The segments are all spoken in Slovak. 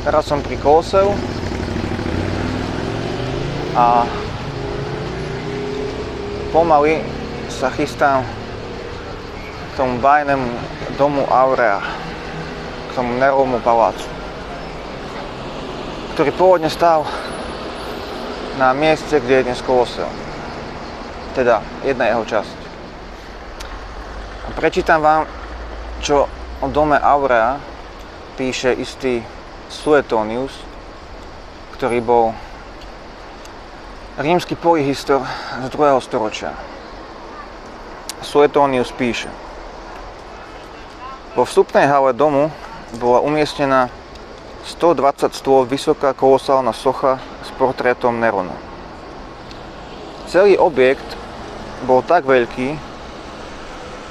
Teraz som pri Koloseu a pomaly sa chystám k tomu bájnemu domu Aurea, k tomu Nerovmu palácu, ktorý pôvodne stál na mieste, kde je dnes Koloseum. Teda jedna jeho časť. A prečítam vám, čo o dome Aurea píše istý Suetonius, ktorý bol rímsky polyhistor z 2. storočia. Suetonius píše: vo vstupnej hale domu bola umiestnená 120 stôl vysoká kolosálna socha s portrétom Nerona. Celý objekt bol tak veľký,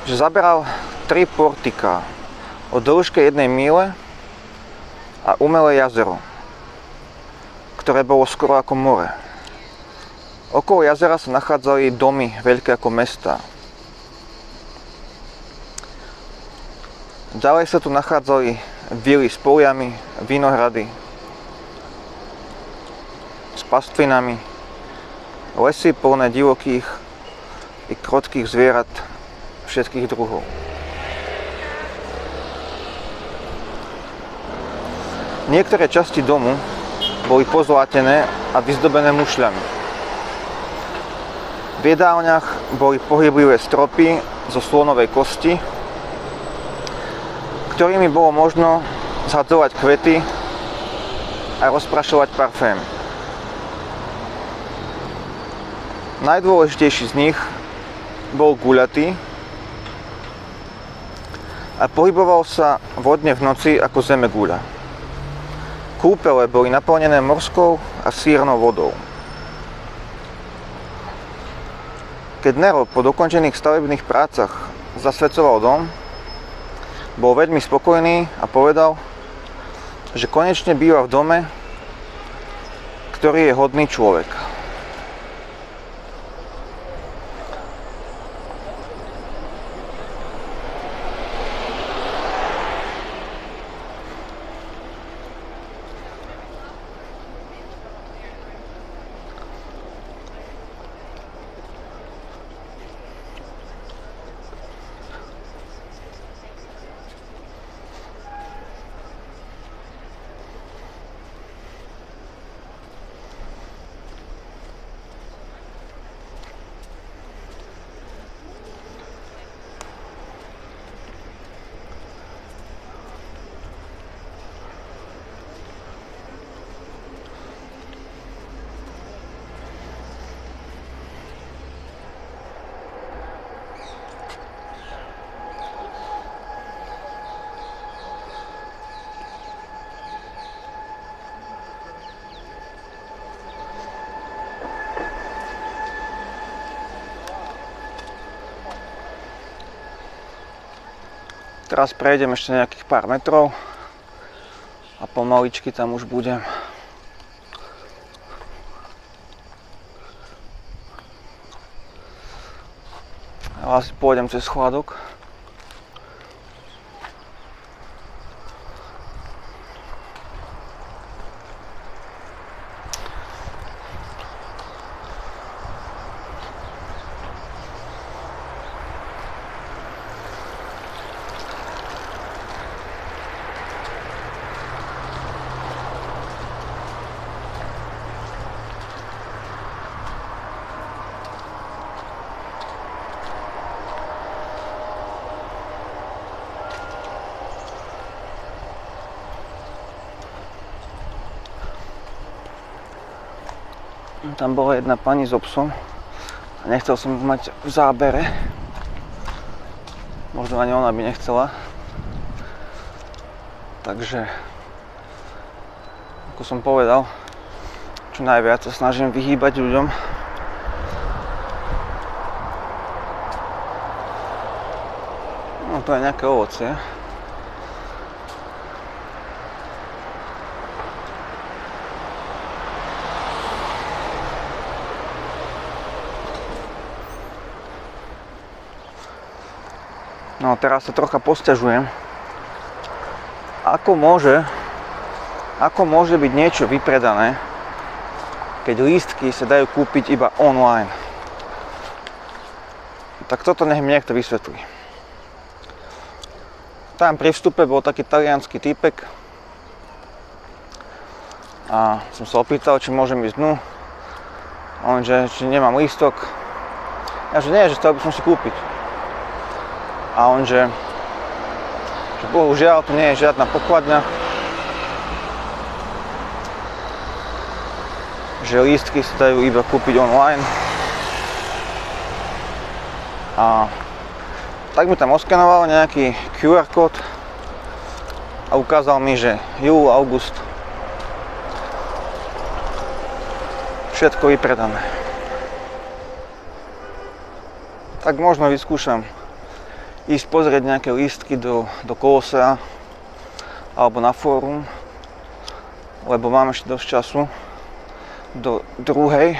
že zaberal 3 portiká o dĺžke 1 míle a umelé jazero, ktoré bolo skoro ako more. Okolo jazera sa nachádzali domy veľké ako mestá. Ďalej sa tu nachádzali vily s poliami, vinohrady, s pastvinami, lesy plné divokých i krotkých zvierat všetkých druhov. Niektoré časti domu boli pozlátené a vyzdobené mušľami. V jedálniach boli pohyblivé stropy zo slonovej kosti, ktorými bolo možno zhadzovať kvety a rozprašovať parfémy. Najdôležitejší z nich bol guľatý a pohyboval sa vodne v noci ako zemeguľa. Kúpele boli naplnené morskou a sírnou vodou. Keď Nero po dokončených stavebných prácach zasvedcoval dom, bol veľmi spokojný a povedal, že konečne býva v dome, ktorý je hodný človek. Teraz prejdem ešte nejakých pár metrov a pomaličky tam už budem. Ja asi pôjdem cez chladok. Tam bola jedna pani so psom a nechcel som ju mať v zábere. Možno ani ona by nechcela. Takže, ako som povedal, čo najviac sa snažím vyhýbať ľuďom. No to je nejaké ovocie. No teraz sa trocha posťažujem. Ako môže Ako môže byť niečo vypredané, keď lístky sa dajú kúpiť iba online? Tak toto nech mi niekto vysvetlí. Tam pri vstupe bol taký taliansky týpek a som sa opýtal, či môžem ísť dnu. On, že či nemám lístok. Ja, že nie, že chcel by som si kúpiť. A on, že bohužiaľ, tu nie je žiadna pokladňa. Že lístky sa dajú iba kúpiť online. A tak mi tam oskenoval nejaký QR kód a ukázal mi, že júl, august, všetko vypredané. Tak možno vyskúšam ísť pozrieť nejaké lístky do Kolosea alebo na fórum, lebo mám ešte dosť času do 2:00,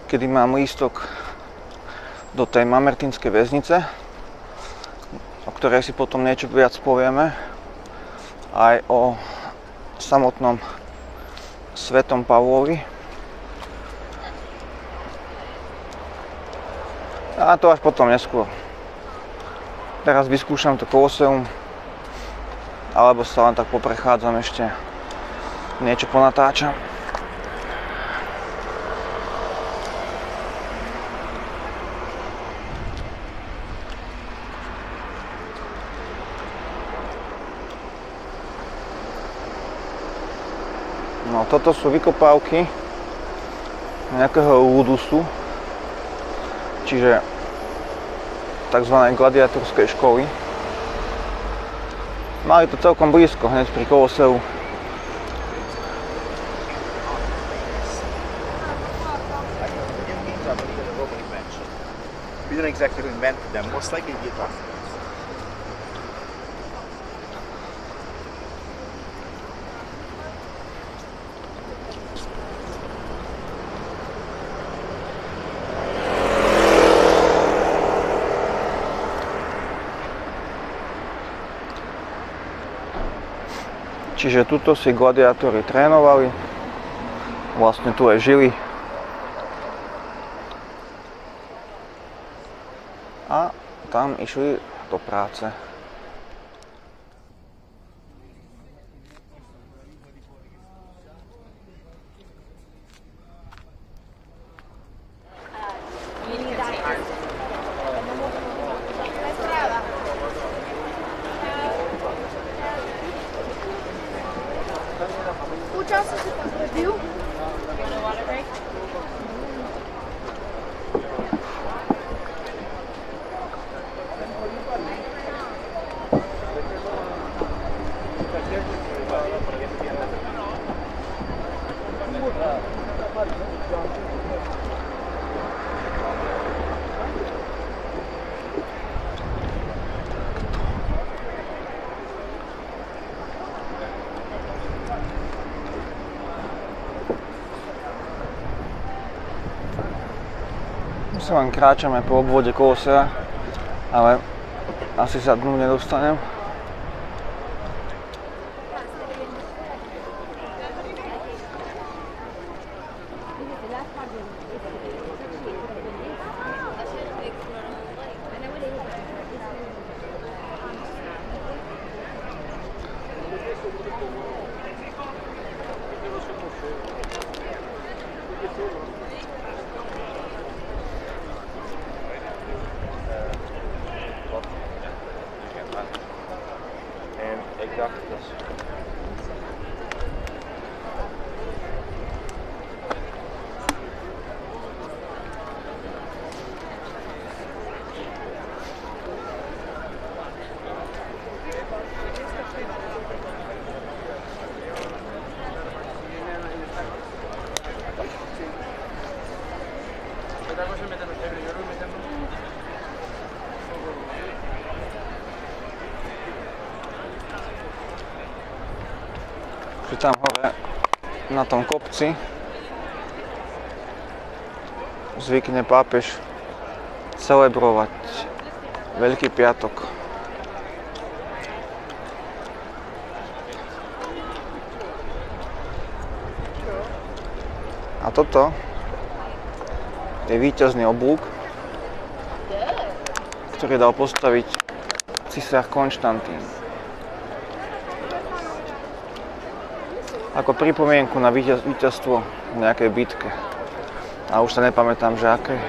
kedy mám lístok do tej Mamertinskej väznice, o ktorej si potom niečo viac povieme, aj o samotnom Svetom Pavlovi. A to až potom neskôr. Teraz vyskúšam to Koloseum, alebo sa len tak poprechádzam ešte, niečo ponatáčam. No toto sú vykopávky nejakého ludusu, čiže tzv. Gladiátorskej školy. Mali to celkom blízko, hneď pri Koloseu. We don't exactly invent them, most likely did that. Čiže tuto si gladiátori trénovali, vlastne tu aj žili a tam išli do práce. My sa len kráčame po obvode Kolosea, ale asi sa dnu nedostanem. Tam hore na tom kopci zvykne pápež celebrovať Veľký piatok. toto je víťazný oblúk, ktorý dal postaviť cisár Konštantín. Ako pripomienku na víťazstvo v nejakej bitke. A už sa nepamätám, že aké.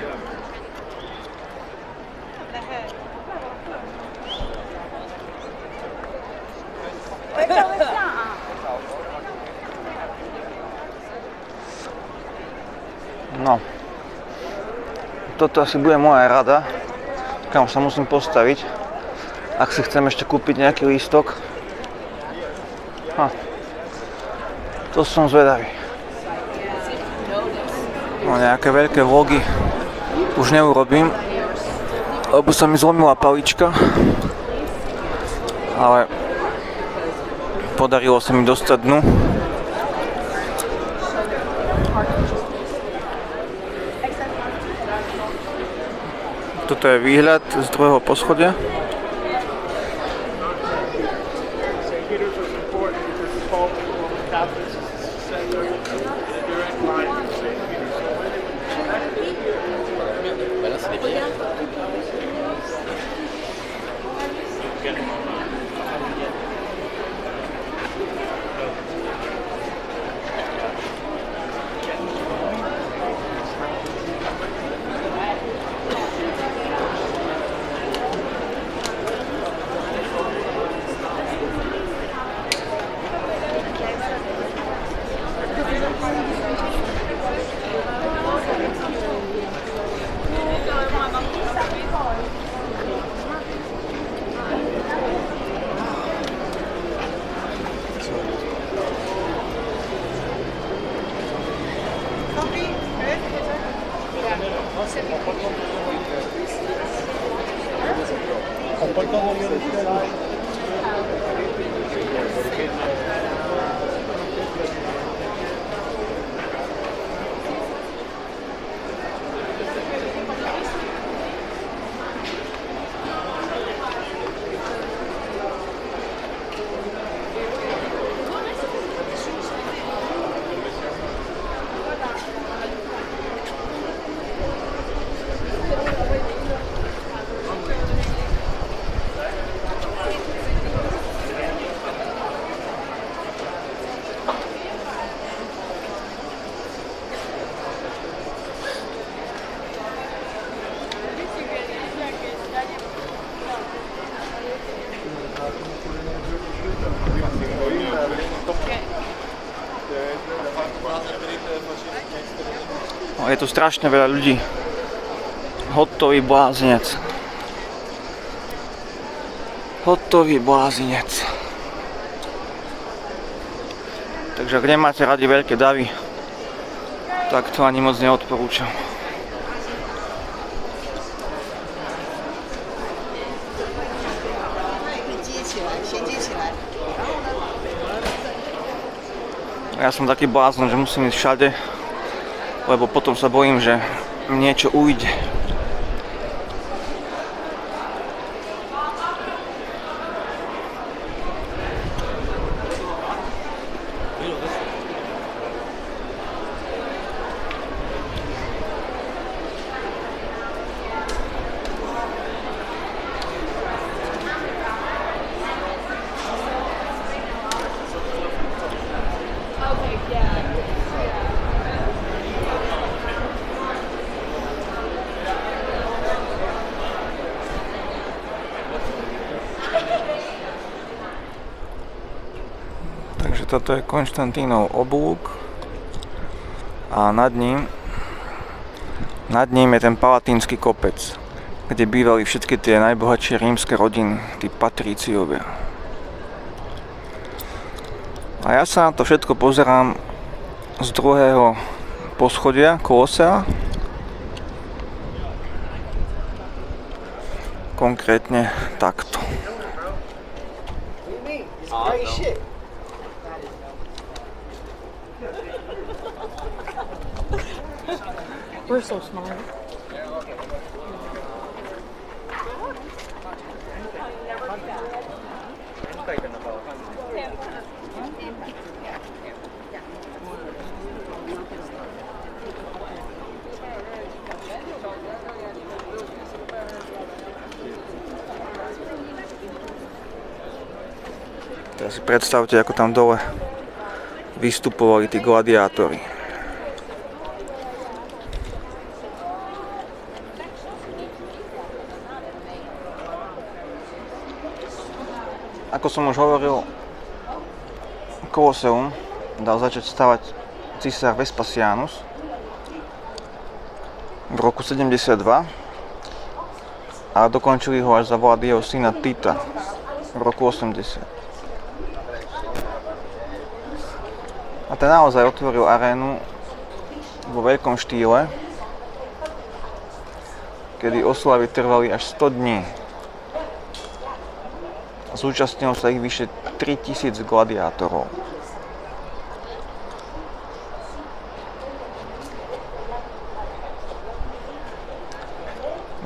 No. Toto asi bude moja rada, kam sa musím postaviť, ak si chcem ešte kúpiť nejaký lístok. To som zvedavý. No, nejaké veľké vlogy už neurobím, lebo sa mi zlomila palička, ale podarilo sa mi dostať dnu. Toto je výhľad z druhého poschodia. Je tu strašne veľa ľudí. Hotový blázinec. Hotový blázinec. Takže ak nemáte radi veľké davy, tak to ani moc neodporúčam. Ja som taký blázon, že musím ísť všade, lebo potom sa bojím, že niečo ujde. Toto je Konštantínov oblúk a nad ním je ten Palatínsky kopec, kde bývali všetky tie najbohatšie rímske rodiny, tí patríciovia. A ja sa na to všetko pozerám z druhého poschodia Kolosea, konkrétne takto. We're so smart. Teraz si predstavte, ako tam dole vystupovali tí gladiátori. Ako som už hovoril, Koloseum dal začať stavať císar Vespasianus v roku 72 a dokončili ho až za vlády jeho syna Tita v roku 80. A ten naozaj otvoril arénu vo veľkom štýle, kedy oslavy trvali až 100 dní. Zúčastnilo sa ich vyše 3000 gladiátorov.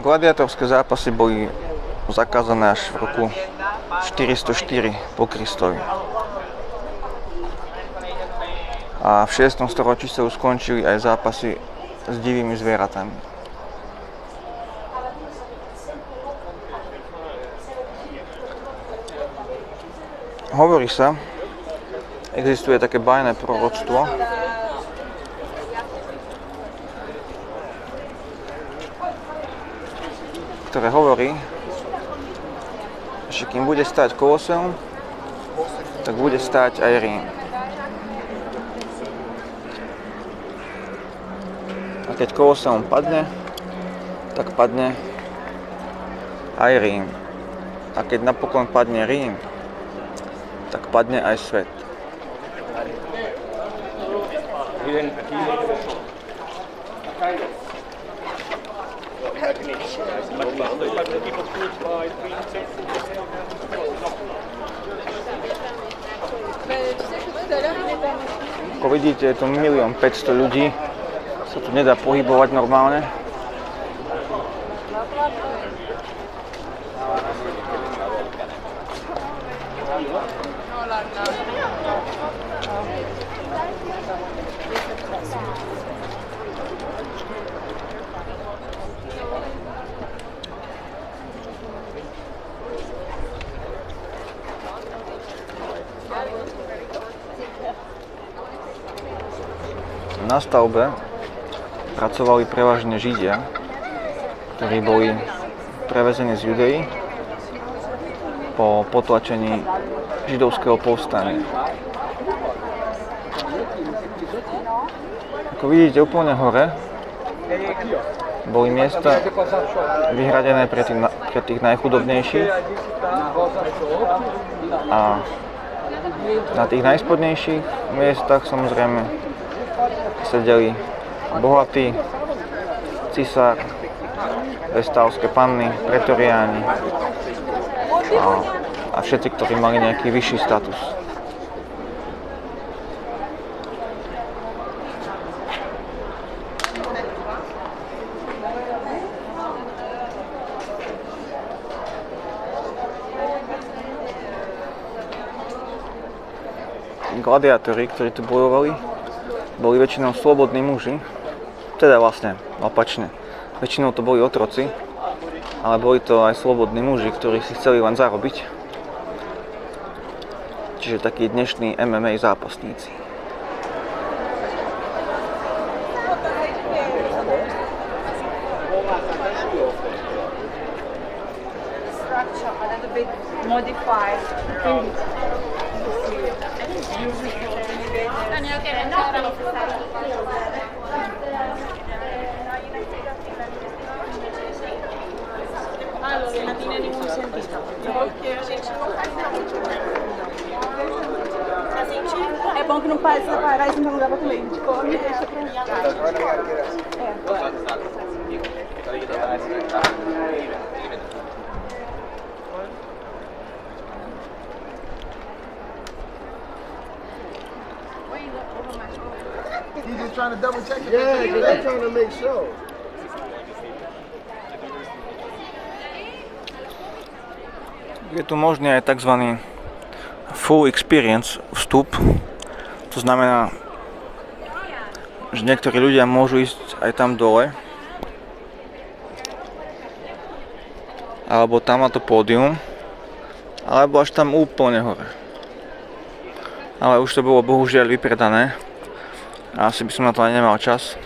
Gladiátorské zápasy boli zakázané až v roku 404 po Kristovi. A v 6. storočí sa už skončili aj zápasy s divými zvieratami. Hovorí sa, existuje také bajné proroctvo, ktoré hovorí, že kým bude stáť Koloseum, tak bude stáť aj Rím. A keď Koloseum padne, tak padne aj Rím. A keď napokon padne Rím, tak padne aj svet. Ako vidíte, je tu 1 500 000 ľudí, sa tu nedá pohybovať normálne. Na stavbe pracovali prevažne Židia, ktorí boli prevezení z Judei po potlačení židovského povstania. Ako vidíte úplne hore, boli miesta vyhradené pre tých najchudobnejších a na tých najspodnejších miestach samozrejme sedeli bohatí cisár, vestálske panny, pretoriáni a všetci, ktorí mali nejaký vyšší status. Gladiátori, ktorí tu bojovali, boli väčšinou slobodní muži, teda vlastne opačne. Väčšinou to boli otroci, ale boli to aj slobodní muži, ktorí si chceli len zarobiť. Čiže takí dnešní MMA zápasníci. É bom que não pode separar e não dá pra comer. A gente come e deixa pra mim. He's just trying to double check it. Yeah, because I'm trying to make sure. Je tu možný aj tzv. Full experience vstup. To znamená, že niektorí ľudia môžu ísť aj tam dole. Alebo tam na to pódium. Alebo až tam úplne hore. ale už to bolo bohužiaľ vypredané. A asi by som na to aj nemal čas.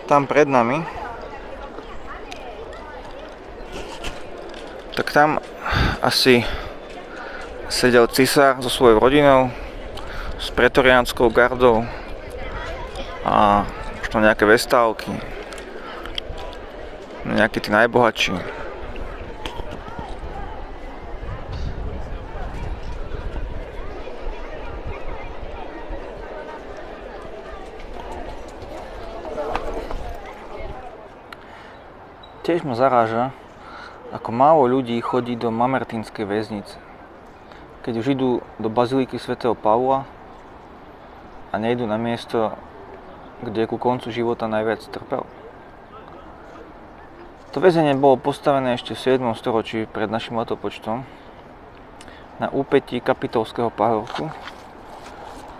Tam pred nami, tak tam asi sedel cisár so svojou rodinou, s pretoriánskou gardou a možno nejaké vestálky, nejakí tí najbohatší. Tiež ma zaráža, ako málo ľudí chodí do Mamertínskej väznice. Keď už idú do baziliky svätého Pavla a nejdú na miesto, kde ku koncu života najviac trpel. To väzenie bolo postavené ešte v 7. storočí pred našim letopočtom na úpätí Kapitolského pahorku,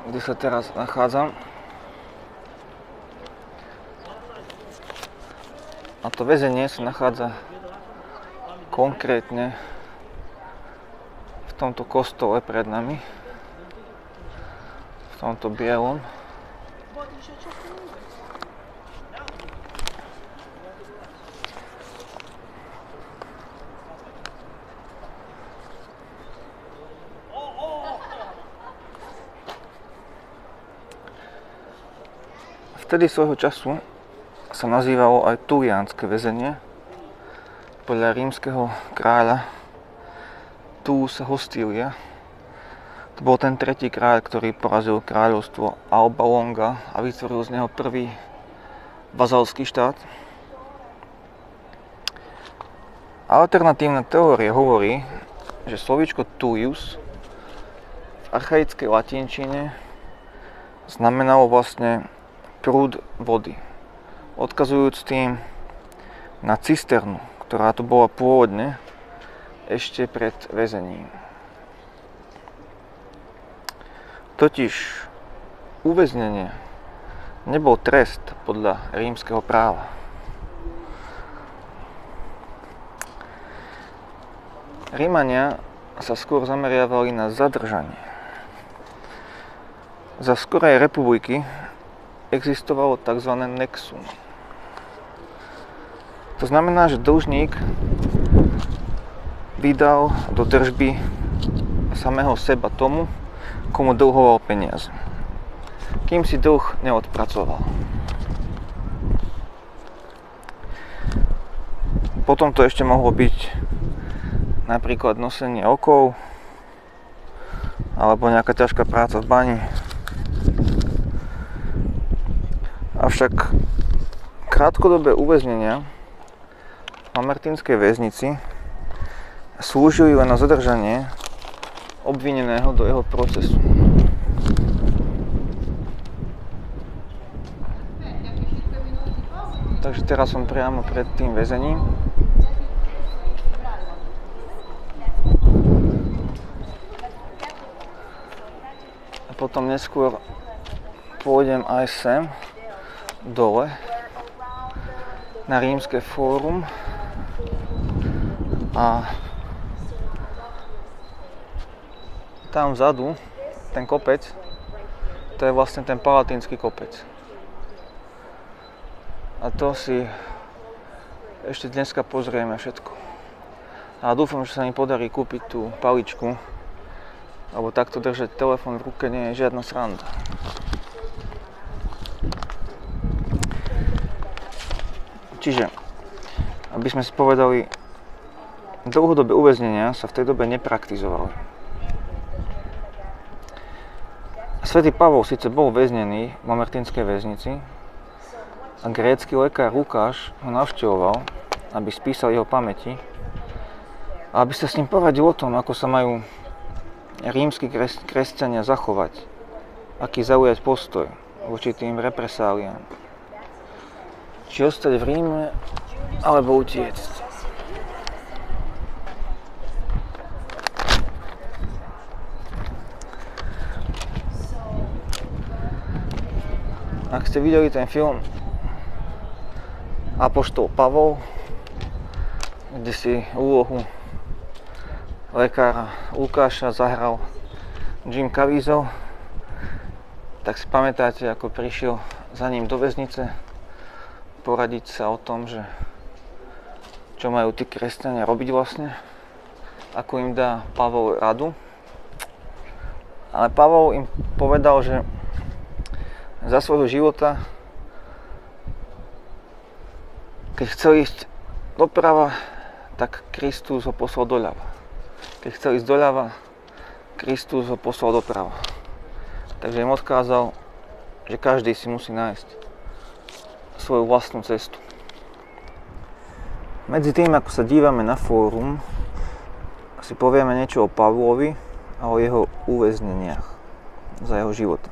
kde sa teraz nachádzam. A to väzenie sa nachádza konkrétne v tomto kostole pred nami, v tomto bielom. Vtedy svojho času sa nazývalo aj Tuliánske väzenie podľa rímskeho kráľa Tullusa Hostilia. To bol ten tretí kráľ, ktorý porazil kráľovstvo Alba Longa a vytvoril z neho prvý vazalský štát. Alternatívna teória hovorí, že slovíčko Tullius v archaickej latinčine znamenalo vlastne prúd vody, odkazujúc tým na cisternu, ktorá tu bola pôvodne ešte pred väzením. Totiž uväznenie nebol trest podľa rímskeho práva. Rímania sa skôr zameriavali na zadržanie. Za skorej republiky existovalo tzv. Nexum. To znamená, že dlžník vydal do držby samého seba tomu, komu dlhoval peniaze, kým si dlh neodpracoval. Potom to ešte mohlo byť napríklad nosenie okov alebo nejaká ťažká práca v bani. Avšak krátkodobé uväznenia v Mamertínskej väznici slúžili len na zadržanie obvineného do jeho procesu. Takže teraz som priamo pred tým väzením. A potom neskôr pôjdem aj sem dole na Rímske fórum a tam vzadu, ten kopec, to je vlastne ten Palatínsky kopec. A to si ešte dneska pozrieme všetko. A dúfam, že sa mi podarí kúpiť tú paličku, lebo takto držať telefón v ruke nie je žiadna sranda. Čiže, aby sme si povedali, dlhodobé uväznenia sa v tej dobe nepraktizovali. Svätý Pavol síce bol väznený v Mamertínskej väznici a grécky lekár Lukáš ho navštevoval, aby spísal jeho pamäti a aby sa s ním poradil o tom, ako sa majú rímski kresťania zachovať, aký zaujať postoj voči tým represáliám. Či ostať v Ríme, alebo utiecť. Ak ste videli ten film Apoštol Pavol, kde si úlohu lekára Lukáša zahral Jim Caviezel, tak si pamätáte, ako prišiel za ním do väznice poradiť sa o tom, že čo majú tí kresťania robiť vlastne, ako im dá Pavol radu. Ale Pavol im povedal, že za svojho života, keď chcel ísť doprava, tak Kristus ho poslal doľava. Keď chcel ísť doľava, Kristus ho poslal doprava. Takže im odkázal, že každý si musí nájsť svoju vlastnú cestu. Medzi tým, ako sa dívame na fórum, si povieme niečo o Pavlovi a o jeho uväzneniach za jeho života.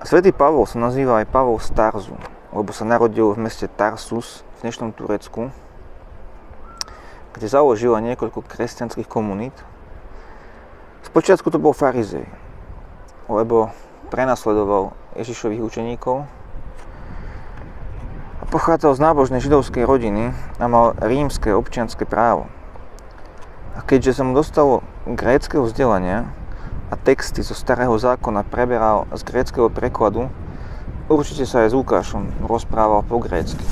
Svätý Pavol sa nazýva aj Pavol z Tarzu, lebo sa narodil v meste Tarsus v dnešnom Turecku, kde založil aj niekoľko kresťanských komunít. Spočiatku to bol farizej, lebo prenasledoval Ježišových učeníkov a pochádzal z nábožnej židovskej rodiny a mal rímske občianske právo. A keďže sa mu dostalo gréckeho vzdelania a texty zo starého zákona preberal z gréckeho prekladu, určite sa aj s Lukášom rozprával po grécky.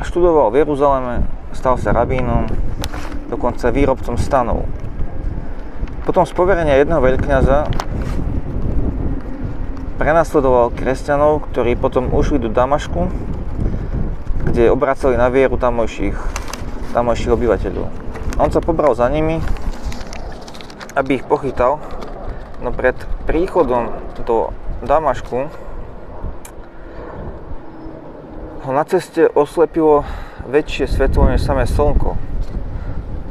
Študoval v Jeruzaleme, stal sa rabínom, dokonca výrobcom stanov. Potom z poverenia jedného veľkňaza prenasledoval kresťanov, ktorí potom ušli do Damašku, kde obracali na vieru tamojších obyvateľov. On sa pobral za nimi, aby ich pochytal, no pred príchodom do Damašku ho na ceste oslepilo väčšie svetlo než samé slnko.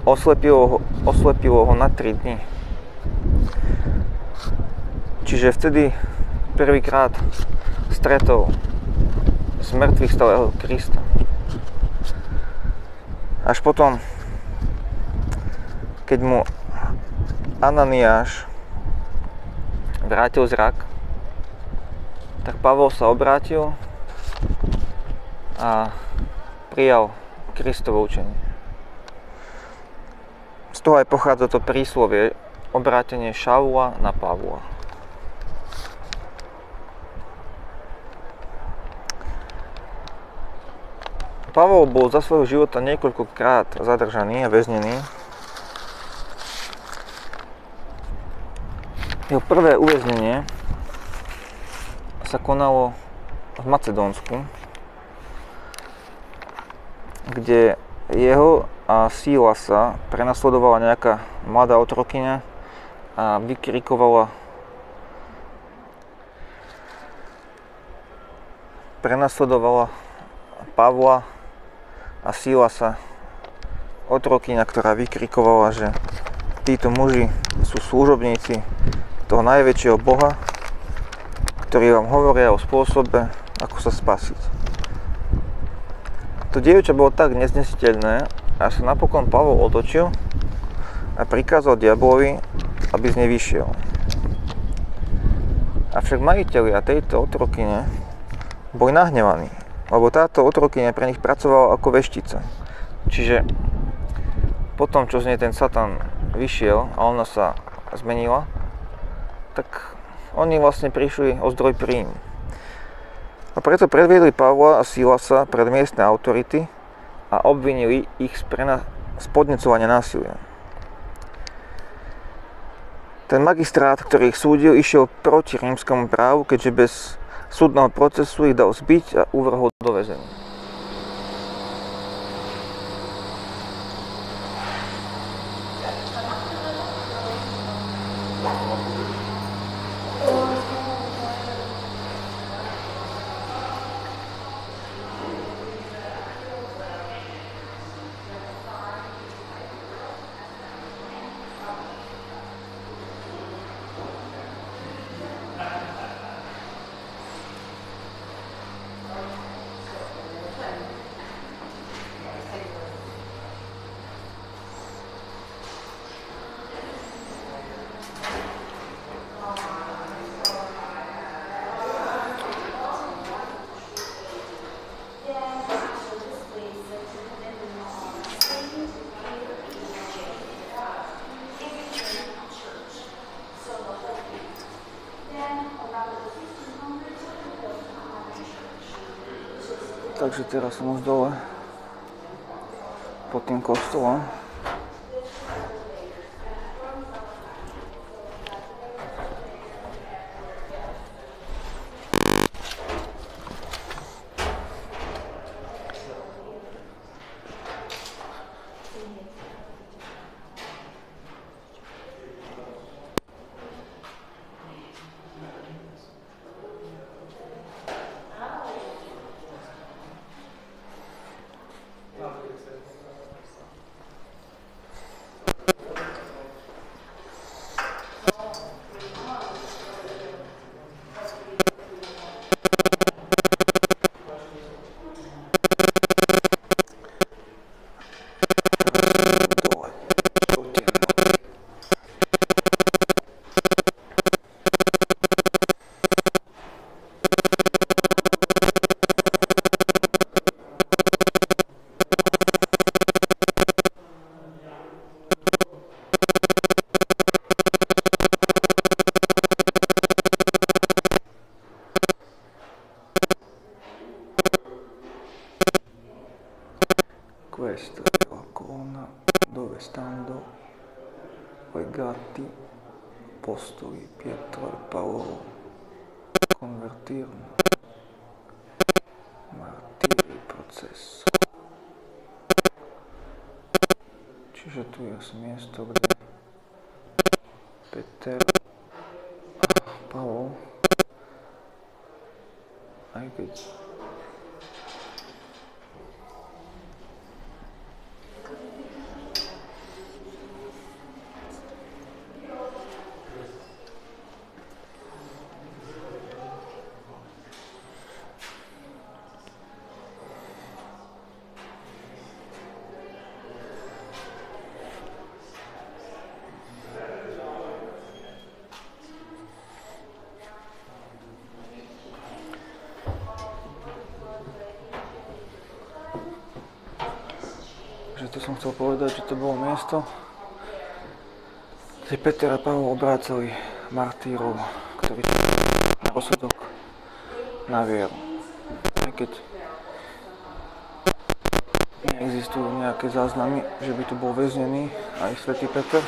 Oslepilo ho na 3 dni. Čiže vtedy prvýkrát stretol z mŕtvych stalého Krista. Až potom, keď mu Ananiáš vrátil zrak, tak Pavol sa obrátil a prijal Kristovo učenie. Z toho aj pochádza to príslovie obrátenie Šaula na Pavla. Pavol bol za svojho života niekoľkokrát zadržaný a väznený. Jeho prvé uväznenie sa konalo v Macedónsku, kde jeho a Silasa prenasledovala nejaká mladá otrokyňa a vykrikovala Pavla a Silasa, otrokyňa, ktorá vykrikovala, že títo muži sú služobníci toho najväčšieho Boha, ktorí vám hovoria o spôsobe, ako sa spasiť. To dievča bolo tak neznesiteľné, až sa napokon Pavol otočil a prikázal diablovi, aby z nej vyšiel. Avšak majitelia tejto otrokyne boli nahnevaní, lebo táto otrokyňa pre nich pracovala ako veštica. Čiže potom, čo z nej ten Satan vyšiel a ona sa zmenila, tak oni vlastne prišli o zdroj príjmu. A preto predviedli Pavla a Silasa pred miestne autority a obvinili ich z podnecovania násilia. Ten magistrát, ktorý ich súdil, išiel proti rímskemu právu, keďže bez súdneho procesu ich dal zbiť a uvrhol do väzenia. Takže teraz som už dole pod tým kostolom. Questa è la colonna dove stanno legati apostoli Pietro e Paolo convertirono martíri procesu. Čiže tu je miesto, kde Peter a Pavol, aj keď to som chcel povedať, že to bolo miesto, kde Peter a Pavol obrácali martírov, ktorí na rozsudok na vieru. Aj keď neexistujú nejaké záznamy, že by tu bol väznený aj svätý Peter,